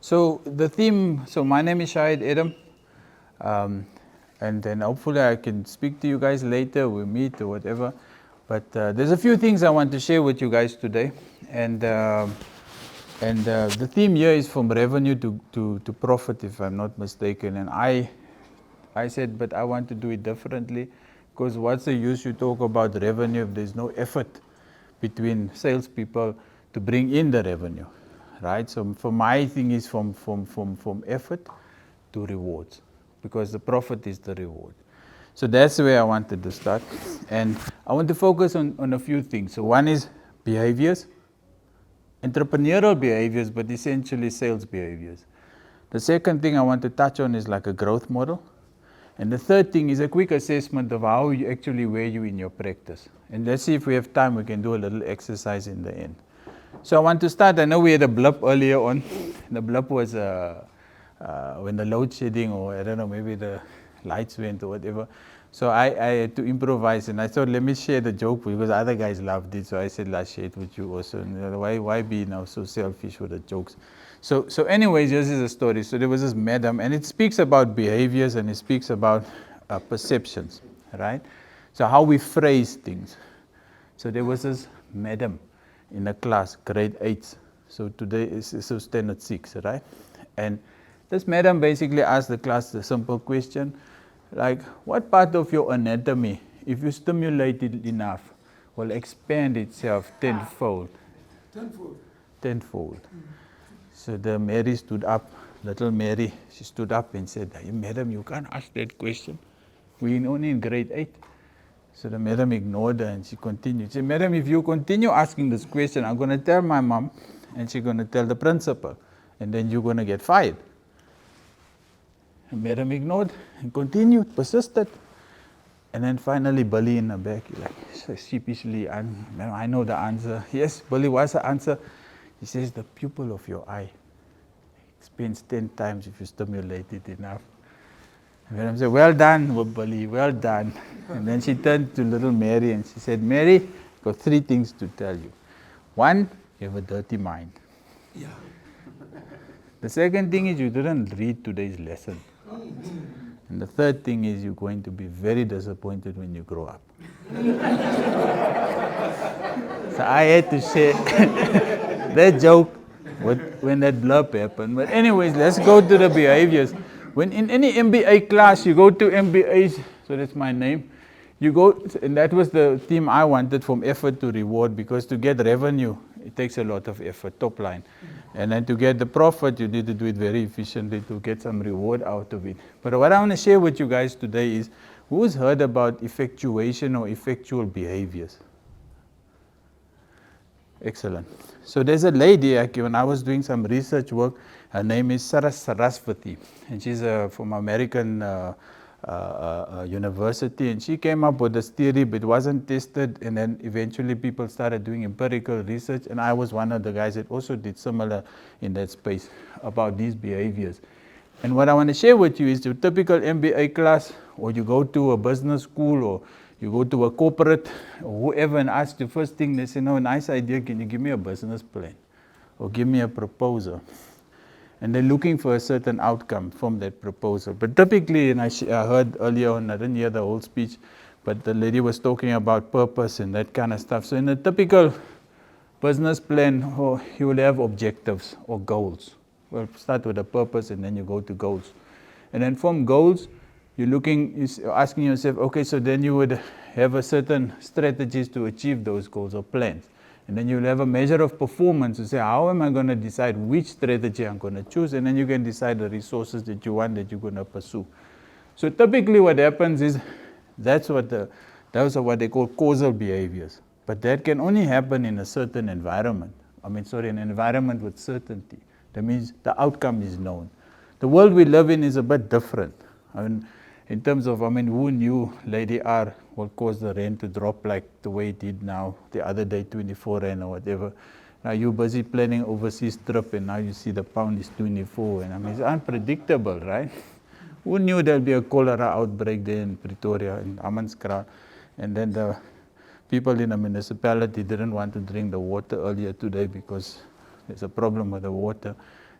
So the theme, so my name is Shahed Adam, and then hopefully I can speak to you guys later, we meet or whatever. But there's a few things I want to share with you guys today, and the theme here is from revenue to profit, if I'm not mistaken. And I said, but I want to do it differently, because what's the use you talk about revenue if there's no effort between salespeople to bring in the revenue, right? So for my thing is from effort to rewards, because the profit is the reward. So that's where I wanted to start, and I want to focus on a few things. So one is behaviors, entrepreneurial behaviors, but essentially sales behaviors. The second thing I want to touch on is like a growth model. And the third thing is a quick assessment of how you actually where you in your practice. And let's see if we have time, we can do a little exercise in the end. So I want to start, I know we had a blip earlier on. The blip was when the load shedding, or I don't know, maybe the lights went or whatever. So I had to improvise, and I thought, let me share the joke because other guys loved it. So I said, let's share it with you also. And why be now so selfish with the jokes? So anyways, this is a story. So there was this madam, and it speaks about behaviors and it speaks about perceptions, right? So how we phrase things. So there was this madam in a class, grade 8. So today is standard 6, right? And this madam basically asked the class the simple question, like, what part of your anatomy, if you stimulate it enough, will expand itself tenfold? Tenfold. So the Mary stood up, little Mary, she stood up and said, hey, madam, you can't ask that question. We're only in grade 8. So the madam ignored her and she continued. She said, madam, if you continue asking this question, I'm going to tell my mom and she's going to tell the principal, and then you're going to get fired. And madam ignored and continued, persisted. And then finally, Billy in the back, like sheepishly, madam, I know the answer. Yes, Billy, what's the answer? He says, the pupil of your eye expands 10 times if you stimulate it enough. And madam said, well done, Billy, well done. And then she turned to little Mary and she said, Mary, I've got 3 things to tell you. 1, you have a dirty mind. Yeah. The second thing is you didn't read today's lesson. And the third thing is you're going to be very disappointed when you grow up. So I had to share that joke when that blurb happened. But anyways, let's go to the behaviors. When in any MBA class, you go to MBAs, so that's my name, you go, and that was the theme I wanted, from effort to reward, because to get revenue, it takes a lot of effort, top line. And then to get the profit, you need to do it very efficiently to get some reward out of it. But what I want to share with you guys today is, who's heard about effectuation or effectual behaviors? Excellent. So there's a lady, when I was doing some research work, her name is Saraswati, and she's from American university, and she came up with this theory, but it wasn't tested, and then eventually people started doing empirical research, and I was one of the guys that also did similar in that space about these behaviors. And what I want to share with you is the typical MBA class, or you go to a business school, or you go to a corporate, or whoever, and ask the first thing, they say, no, nice idea, can you give me a business plan? Or give me a proposal? And they're looking for a certain outcome from that proposal. But typically, and I heard earlier on, I didn't hear the whole speech, but the lady was talking about purpose and that kind of stuff. So in a typical business plan, you will have objectives or goals. Well, start with a purpose and then you go to goals. And then from goals, you're asking yourself, okay, so then you would have a certain strategies to achieve those goals or plans. And then you'll have a measure of performance to say, how am I going to decide which strategy I'm going to choose? And then you can decide the resources that you want that you're going to pursue. So typically what happens is, those are what they call causal behaviors. But that can only happen in a certain environment. An environment with certainty. That means the outcome is known. The world we live in is a bit different. In terms of, who knew Lady R will cause the rand to drop like the way it did now, the other day 24 rand or whatever. Now you're busy planning overseas trip and now you see the pound is 24, and it's unpredictable, right? Who knew there'll be a cholera outbreak there in Pretoria, in Amanskraal, and then the people in the municipality didn't want to drink the water earlier today because there's a problem with the water.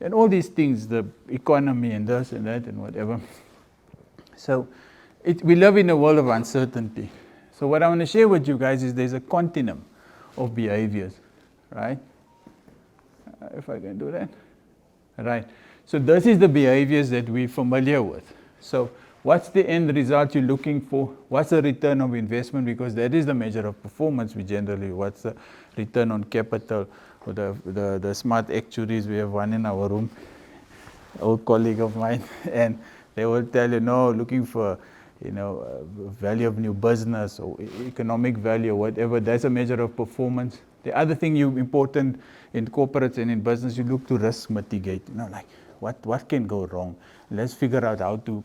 and all these things, the economy and this and that and whatever. So we live in a world of uncertainty. So what I want to share with you guys is there's a continuum of behaviors, right? If I can do that. Right. So this is the behaviors that we're familiar with. So what's the end result you're looking for? What's the return of investment? Because that is the measure of performance. We generally, what's the return on capital? Or the smart actuaries, we have one in our room, an old colleague of mine, and they will tell you, no, looking for, value of new business or economic value or whatever. That's a measure of performance. The other thing important in corporates and in business, you look to risk mitigate. Like what can go wrong? Let's figure out how to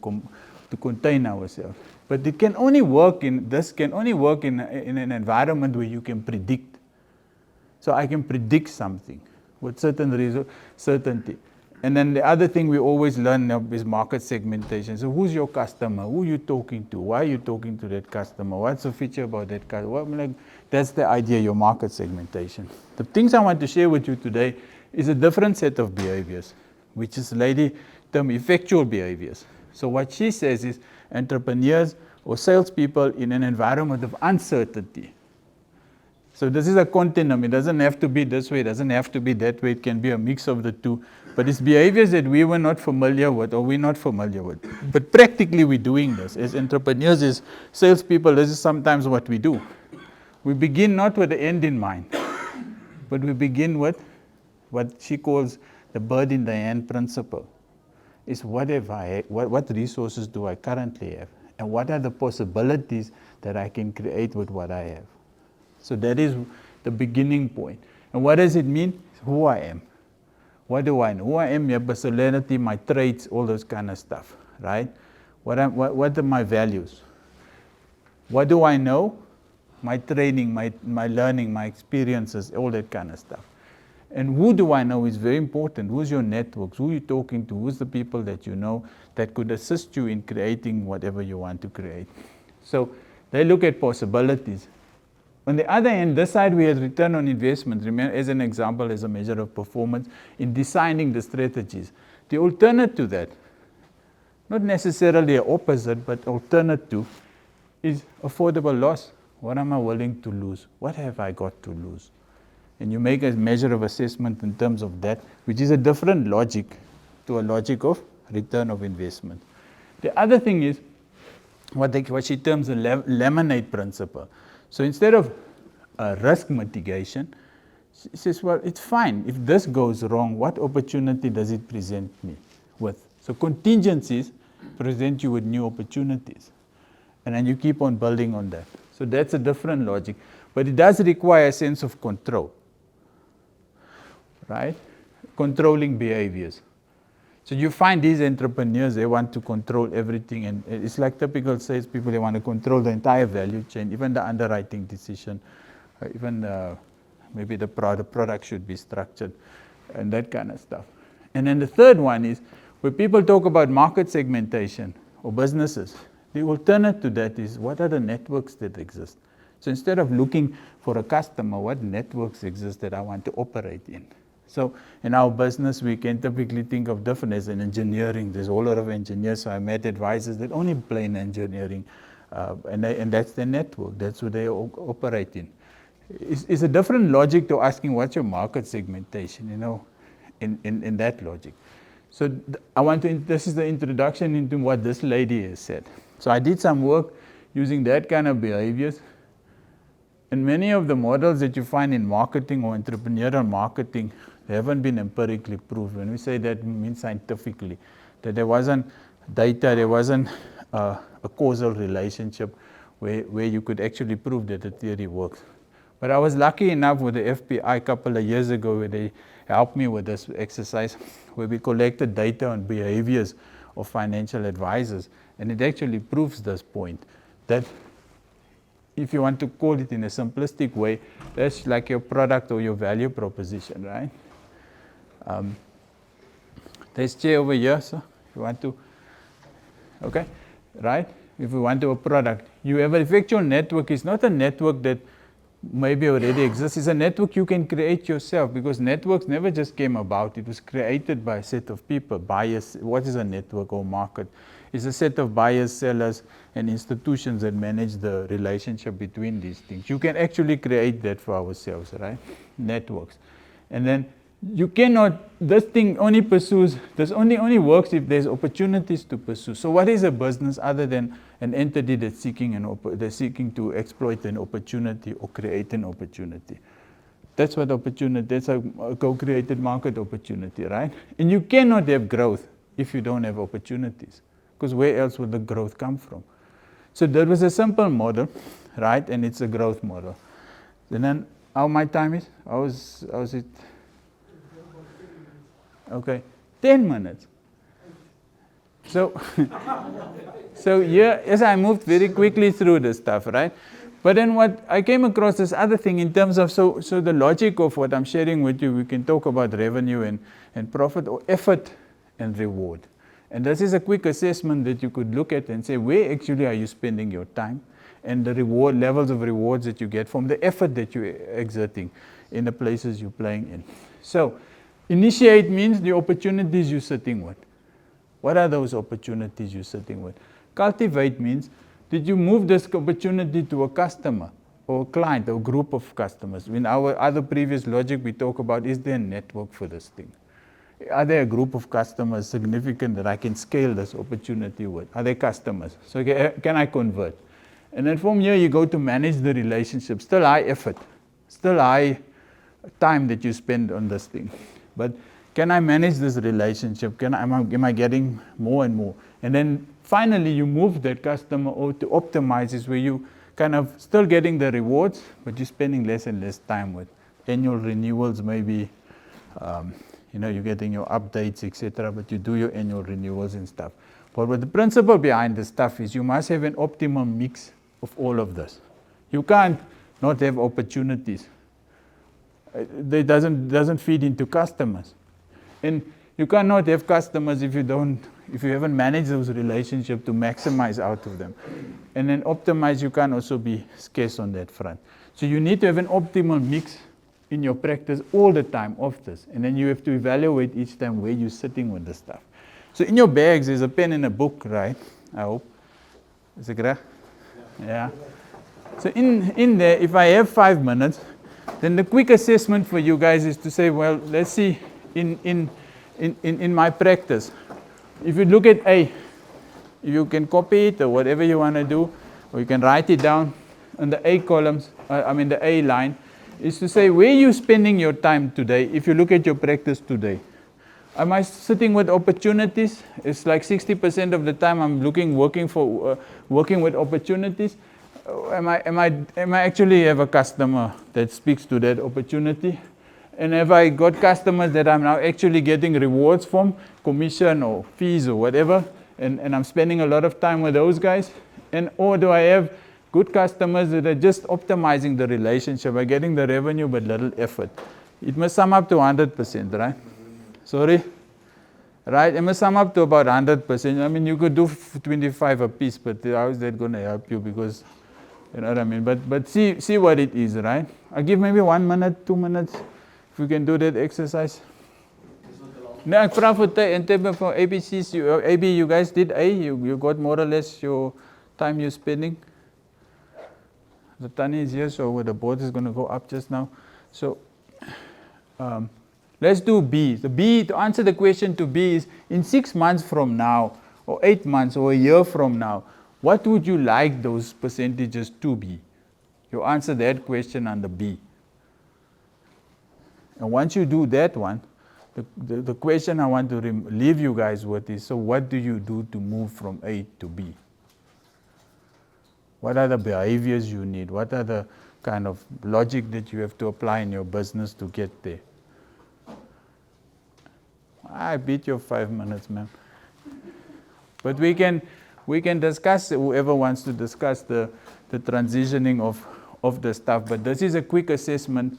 contain ourselves. But it can only work in an environment where you can predict. So I can predict something with certain certainty. And then the other thing we always learn is market segmentation. So who's your customer? Who are you talking to? Why are you talking to that customer? What's the feature about that customer? That's the idea, your market segmentation. The things I want to share with you today is a different set of behaviors, which is lady term effectual behaviors. So what she says is entrepreneurs or salespeople in an environment of uncertainty. So this is a continuum. It doesn't have to be this way. It doesn't have to be that way. It can be a mix of the two. But it's behaviors that we were not familiar with or we're not familiar with. But practically we're doing this. As entrepreneurs, as salespeople, this is sometimes what we do. We begin not with the end in mind, but we begin with what she calls the bird in the hand principle. Is what resources do I currently have? And what are the possibilities that I can create with what I have? So that is the beginning point. And what does it mean? Who I am. What do I know? Who I am, my personality, my traits, all those kind of stuff, right? What are my values? What do I know? My training, my learning, my experiences, all that kind of stuff. And who do I know is very important. Who's your networks? Who are you talking to? Who's the people that you know that could assist you in creating whatever you want to create? So they look at possibilities. On the other hand, this side we have return on investment, remember, as an example, as a measure of performance in designing the strategies. The alternate to that, not necessarily an opposite, but alternate to, is affordable loss. What am I willing to lose? What have I got to lose? And you make a measure of assessment in terms of that, which is a different logic to a logic of return of investment. The other thing is what she terms the lemonade principle. So instead of risk mitigation, she says, well, it's fine. If this goes wrong, what opportunity does it present me with? So contingencies present you with new opportunities. And then you keep on building on that. So that's a different logic. But it does require a sense of control, right? Controlling behaviors. So you find these entrepreneurs, they want to control everything. And it's like typical salespeople, they want to control the entire value chain, even the underwriting decision, even maybe the product should be structured, and that kind of stuff. And then the third one is where people talk about market segmentation or businesses. The alternate to that is what are the networks that exist? So instead of looking for a customer, what networks exist that I want to operate in? So in our business, we can typically think of different as in engineering. There's a whole lot of engineers. So I met advisors that only play in engineering, and that's their network. That's what they operate in. It's a different logic to asking what's your market segmentation, in that logic. So this is the introduction into what this lady has said. So I did some work using that kind of behaviors. And many of the models that you find in marketing or entrepreneurial marketing, they haven't been empirically proved. When we say that, we mean scientifically, that there wasn't data, there wasn't a causal relationship where you could actually prove that the theory works. But I was lucky enough with the FBI a couple of years ago where they helped me with this exercise where we collected data on behaviors of financial advisors. And it actually proves this point that if you want to call it in a simplistic way, that's like your product or your value proposition, right? There's chair over here, so if you want to, okay, right? If you want to a product, you have an effectual network. It's not a network that maybe already exists. It's a network you can create yourself, because networks never just came about. It was created by a set of people, buyers. What is a network or market? It's a set of buyers, sellers, and institutions that manage the relationship between these things. You can actually create that for ourselves, right? Networks. And then you cannot, this thing only pursues, this only works if there's opportunities to pursue. So what is a business other than an entity that's seeking to exploit an opportunity or create an opportunity? That's what opportunity, that's a co-created market opportunity, right? And you cannot have growth if you don't have opportunities, because where else would the growth come from? So that was a simple model, right? And it's a growth model. And then how my time is? How's it? Okay, 10 minutes. So, so yeah, as I moved very quickly through this stuff, right? But then what I came across this other thing in terms of, so the logic of what I'm sharing with you, we can talk about revenue and profit, or effort and reward. And this is a quick assessment that you could look at and say, where actually are you spending your time? And the reward levels of rewards that you get from the effort that you're exerting in the places you're playing in. So, initiate means the opportunities you're sitting with. What are those opportunities you're sitting with? Cultivate means, did you move this opportunity to a customer or a client or group of customers? In our other previous logic, we talk about, is there a network for this thing? Are there a group of customers significant that I can scale this opportunity with? Are there customers? So can I convert? And then from here, you go to manage the relationship. Still high effort, still high time that you spend on this thing. But can I manage this relationship? Am I getting more and more? And then finally, you move that customer over to optimize, is where you kind of still getting the rewards, but you're spending less and less time with annual renewals, maybe, you're getting your updates, etc., but you do your annual renewals and stuff. But what the principle behind this stuff is, you must have an optimum mix of all of this. You can't not have opportunities. It doesn't feed into customers. And you cannot have customers if you haven't managed those relationships to maximize out of them. And then optimize, you can also be scarce on that front. So you need to have an optimal mix in your practice all the time of this. And then you have to evaluate each time where you're sitting with the stuff. So in your bags, there's a pen and a book, right? I hope. Is it correct? Yeah. So in there, if I have 5 minutes, then the quick assessment for you guys is to say, well, let's see, in my practice, if you look at A, you can copy it or whatever you want to do, or you can write it down on the A columns, the A line, is to say where you're spending your time today. If you look at your practice today, am I sitting with opportunities? It's like 60% of the time I'm working with opportunities. Am I actually have a customer that speaks to that opportunity? And have I got customers that I'm now actually getting rewards from, commission or fees or whatever, and I'm spending a lot of time with those guys? Or do I have good customers that are just optimizing the relationship by getting the revenue but little effort? It must sum up to 100%, right? Sorry? Right? It must sum up to about 100%. You could do 25 a piece, but how is that going to help you? Because, you know what I mean? But see what it is, right? I'll give maybe 1 minute, 2 minutes, if we can do that exercise. No, ek vra vir in terms of ABCs, AB, you guys did A, you got more or less your time you're spending. The Tani is here, so the board is going to go up just now. So let's do B. The B, to answer the question to B, is in 6 months from now, or 8 months, or a year from now, what would you like those percentages to be? You answer that question under B. And once you do that one, the question I want to leave you guys with is, so what do you do to move from A to B? What are the behaviors you need? What are the kind of logic that you have to apply in your business to get there? I beat your 5 minutes, ma'am. But we can discuss, whoever wants to discuss the transitioning of the stuff. But this is a quick assessment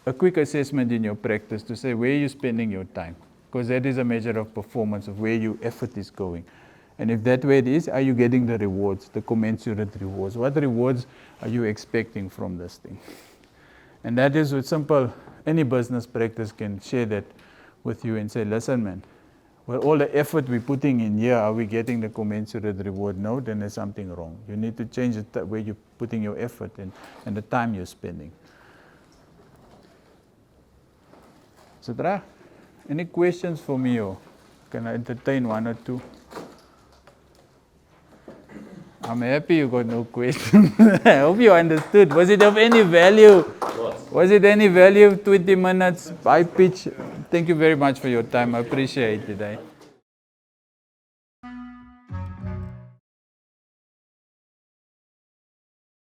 in your practice to say where you're spending your time, because that is a measure of performance of where your effort is going. And if that way it is, are you getting the rewards, the commensurate rewards? What rewards are you expecting from this thing? And that is with simple, any business practice can share that with you and say, listen, man, well, all the effort we're putting in here, are we getting the commensurate reward? No, then there's something wrong. You need to change the way you're putting your effort in and the time you're spending. Sidra, any questions for me, or can I entertain one or two? I'm happy you got no questions. I hope you understood. Was it of any value? What? Was it any value? 20 minutes, high pitch? Thank you very much for your time. I appreciate it.